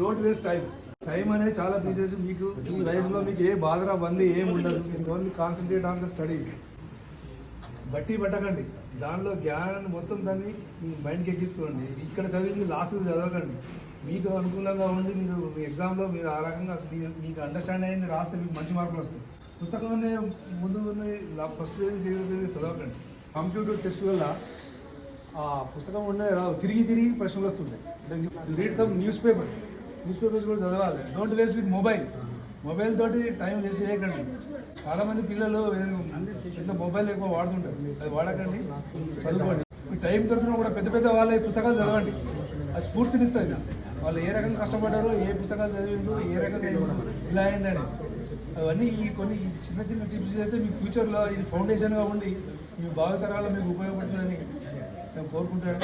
Don't waste time అనేది చాలా తీసేసి మీకు ఈ వయసులో మీకు ఏ బాధరా బంది ఏం ఉండదు. Only concentrate on the studies. బట్టి పట్టకండి, దానిలో జ్ఞానాన్ని మొత్తం దాన్ని మైండ్కి ఎక్కించుకోండి. ఇక్కడ చదివింది లాస్ట్ చదవకండి. మీకు అనుకూలంగా ఉండి మీరు మీ ఎగ్జామ్లో మీరు ఆ రకంగా మీకు అండర్స్టాండ్ అయ్యింది రాస్తే మీకు మంచి మార్కులు వస్తాయి. పుస్తకంలోనే ముందు ఫస్ట్ పేజ్ సెకండ్ పేజ్ చదవకండి. కాంపిటేటివ్ టెస్ట్ వల్ల ఆ పుస్తకం ఉండేది రావు, తిరిగి ప్రశ్నలు వస్తుంటాయి. రీడ్ సమ్ న్యూస్ పేపర్స్ కూడా చదవాలి. డోంట్ వేస్ట్ విత్ మొబైల్ తోటి టైం వేస్ట్ చేయకండి. చాలామంది పిల్లలు చిన్న మొబైల్ ఎక్కువ వాడుతుంటారు, అది వాడకండి, చదువుకోండి. మీ టైం దొరికినా కూడా పెద్ద వాళ్ళ పుస్తకాలు చదవండి, అది స్ఫూర్తినిస్తుంది. వాళ్ళు ఏ రకంగా కష్టపడ్డారో, ఏ పుస్తకాలు చదివిండ్రు, ఏ రకంగా ఇలా అయిందని అవన్నీ కొన్ని చిన్న టిప్స్ చేస్తే మీ ఫ్యూచర్లో ఇది ఫౌండేషన్గా ఉండి మీ భావితరాల్లో మీకు ఉపయోగపడుతుందని నేను కోరుకుంటాను.